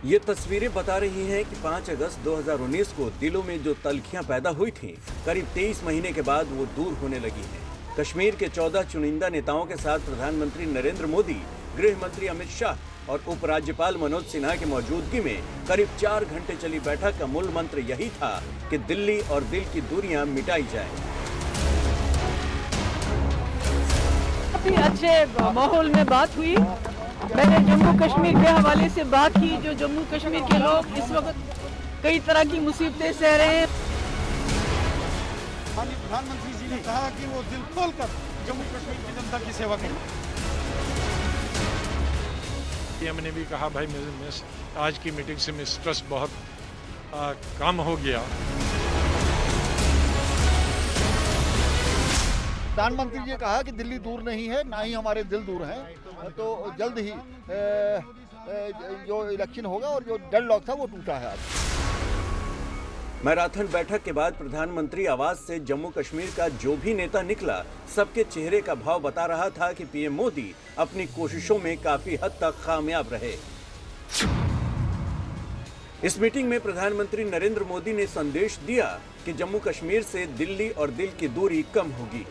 ये तस्वीरें बता रही हैं कि 5 अगस्त 2019 को दिलों में जो तल्खियां पैदा हुई थीं, करीब 23 महीने के बाद वो दूर होने लगी हैं। कश्मीर के 14 चुनिंदा नेताओं के साथ प्रधानमंत्री नरेंद्र मोदी, गृह मंत्री अमित शाह और उपराज्यपाल मनोज सिन्हा की मौजूदगी में करीब 4 घंटे चली बैठक का मूल मंत्र यही था कि दिल्ली और दिल की दूरियां मिटाई जाएं। काफी अच्छे माहौल में बात हुई। मैंने जम्मू कश्मीर के हवाले से बात की। जो जम्मू कश्मीर के लोग इस वक्त कई तरह की मुसीबतें सह रहे हैं। माननीय प्रधानमंत्री जी ने कहा कि वो दिल खोलकर जम्मू कश्मीर की जनता की सेवा करें। पीएम ने भी कहा भाई मैं आज की मीटिंग से मैं स्ट्रेस बहुत कम हो गया। प्रधानमंत्री जी ने कहा कि दिल्ली दूर नहीं है, ना ही हमारे दिल दूर हैं, तो जल्द ही जो इलेक्शन होगा और जो डेडलॉक था वो टूटा है आज। मैराथन बैठक के बाद प्रधानमंत्री आवास से जम्मू कश्मीर का जो भी नेता निकला, सबके चेहरे का भाव बता रहा था कि पीएम मोदी अपनी कोशिशों में काफी हद तक कामयाब रहे। इस मीटिंग में प्रधानमंत्री नरेंद्र मोदी ने संदेश दिया कि जम्मू कश्मीर से दिल्ली और दिल की दूरी कम होगी।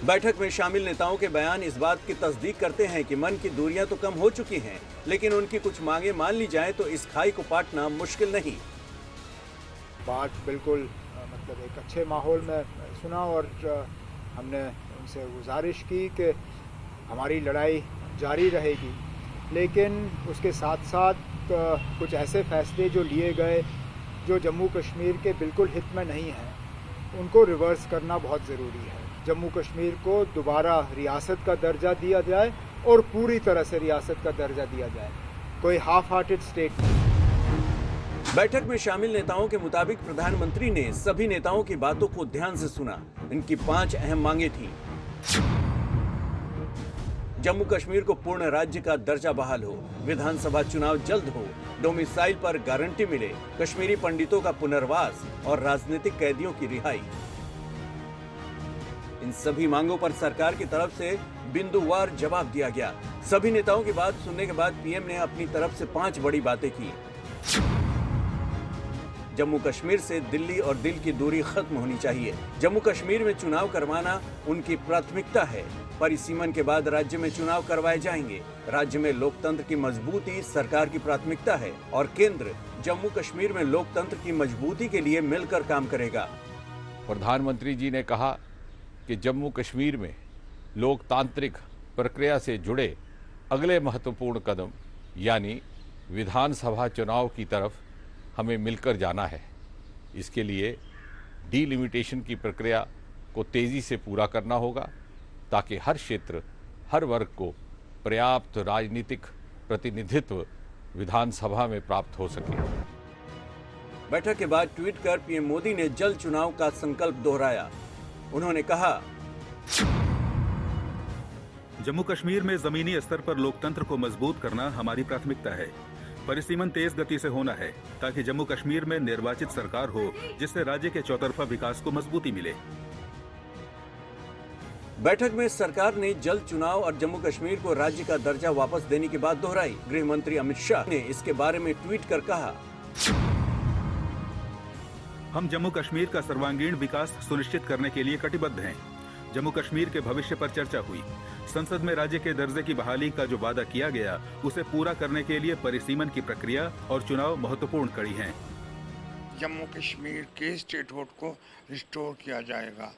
बैठक में शामिल नेताओं के बयान इस बात की तस्दीक करते हैं कि मन की दूरियां तो कम हो चुकी हैं, लेकिन उनकी कुछ मांगे मान ली जाएं तो इस खाई को पाटना मुश्किल नहीं। बात बिल्कुल मतलब एक अच्छे माहौल में सुना और हमने उनसे गुजारिश की कि हमारी लड़ाई जारी रहेगी, लेकिन उसके साथ साथ कुछ ऐसे फैसले जो लिए गए जो जम्मू कश्मीर के बिल्कुल हित में नहीं हैं, उनको रिवर्स करना बहुत ज़रूरी है। जम्मू कश्मीर को दोबारा रियासत का दर्जा दिया जाए और पूरी तरह से रियासत का दर्जा दिया जाए, कोई हाफ हार्टेड स्टेट नहीं। बैठक में शामिल नेताओं के मुताबिक प्रधानमंत्री ने सभी नेताओं की बातों को ध्यान से सुना। इनकी 5 अहम मांगे थीं। जम्मू कश्मीर को पूर्ण राज्य का दर्जा बहाल हो, विधानसभा चुनाव जल्द हो, डोमिसाइल पर गारंटी मिले, कश्मीरी पंडितों का पुनर्वास और राजनीतिक कैदियों की रिहाई। इन सभी मांगों पर सरकार की तरफ से बिंदुवार जवाब दिया गया। सभी नेताओं की बात सुनने के बाद पीएम ने अपनी तरफ से 5 बड़ी बातें की। जम्मू कश्मीर से दिल्ली और दिल की दूरी खत्म होनी चाहिए। जम्मू कश्मीर में चुनाव करवाना उनकी प्राथमिकता है। परिसीमन के बाद राज्य में चुनाव करवाए जाएंगे। राज्य में लोकतंत्र की मजबूती सरकार की प्राथमिकता है और केंद्र जम्मू कश्मीर में लोकतंत्र की मजबूती के लिए मिलकर काम करेगा। प्रधानमंत्री जी ने कहा कि जम्मू कश्मीर में लोकतांत्रिक प्रक्रिया से जुड़े अगले महत्वपूर्ण कदम यानी विधानसभा चुनाव की तरफ हमें मिलकर जाना है। इसके लिए डीलिमिटेशन की प्रक्रिया को तेजी से पूरा करना होगा ताकि हर क्षेत्र, हर वर्ग को पर्याप्त राजनीतिक प्रतिनिधित्व विधानसभा में प्राप्त हो सके। बैठक के बाद ट्वीट कर पीएम मोदी ने जल्द चुनाव का संकल्प दोहराया। उन्होंने कहा, जम्मू कश्मीर में जमीनी स्तर पर लोकतंत्र को मजबूत करना हमारी प्राथमिकता है। परिसीमन तेज गति से होना है ताकि जम्मू कश्मीर में निर्वाचित सरकार हो जिससे राज्य के चौतरफा विकास को मजबूती मिले। बैठक में सरकार ने जल्द चुनाव और जम्मू कश्मीर को राज्य का दर्जा वापस देने की बात दोहराई। गृह मंत्री अमित शाह ने इसके बारे में ट्वीट कर कहा, हम जम्मू कश्मीर का सर्वांगीण विकास सुनिश्चित करने के लिए कटिबद्ध हैं। जम्मू कश्मीर के भविष्य पर चर्चा हुई। संसद में राज्य के दर्जे की बहाली का जो वादा किया गया उसे पूरा करने के लिए परिसीमन की प्रक्रिया और चुनाव महत्वपूर्ण कड़ी हैं। जम्मू कश्मीर के स्टेटहुड को रिस्टोर किया जाएगा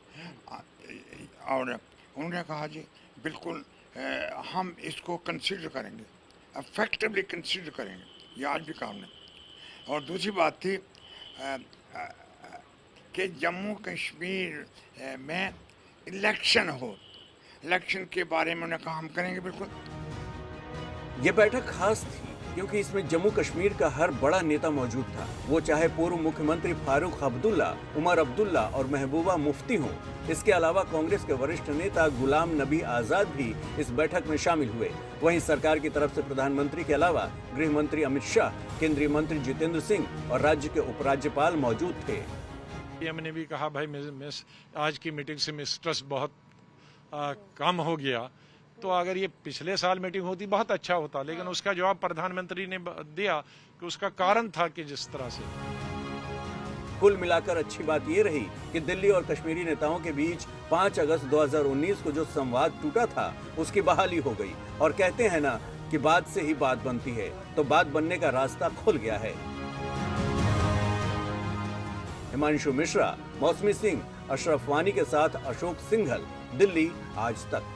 और उन्होंने कहा जी बिल्कुल हम इसको कंसीडर करेंगे, इफेक्टिवली कंसीडर करेंगे। ये आज भी काम नहीं। और दूसरी बात थी कि जम्मू कश्मीर में इलेक्शन हो, इलेक्शन के बारे में उन्होंने कहा हम करेंगे बिल्कुल। ये बैठक खास थी क्योंकि इसमें जम्मू कश्मीर का हर बड़ा नेता मौजूद था। वो चाहे पूर्व मुख्यमंत्री फारूक अब्दुल्ला, उमर अब्दुल्ला और महबूबा मुफ्ती हों। इसके अलावा कांग्रेस के वरिष्ठ नेता गुलाम नबी आजाद भी इस बैठक में शामिल हुए। वहीं सरकार की तरफ से प्रधानमंत्री के अलावा गृह मंत्री अमित शाह, केंद्रीय मंत्री जितेंद्र सिंह और राज्य के उपराज्यपाल मौजूद थे। पीएम ने भी कहा भाई मैं आज की मीटिंग से मैं स्ट्रेस बहुत कम हो गया। तो अगर ये पिछले साल मीटिंग होती बहुत अच्छा होता, लेकिन उसका जवाब प्रधानमंत्री ने दिया कि उसका कारण था कि जिस तरह से। कुल मिलाकर अच्छी बात ये रही कि दिल्ली और कश्मीरी नेताओं के बीच 5 अगस्त 2019 को जो संवाद टूटा था उसकी बहाली हो गई। और कहते हैं ना कि बात से ही बात बनती है, तो बात बनने का रास्ता खुल गया है। हिमांशु मिश्रा, मौसमी सिंह, अशरफ वानी के साथ अशोक सिंघल, दिल्ली आज तक।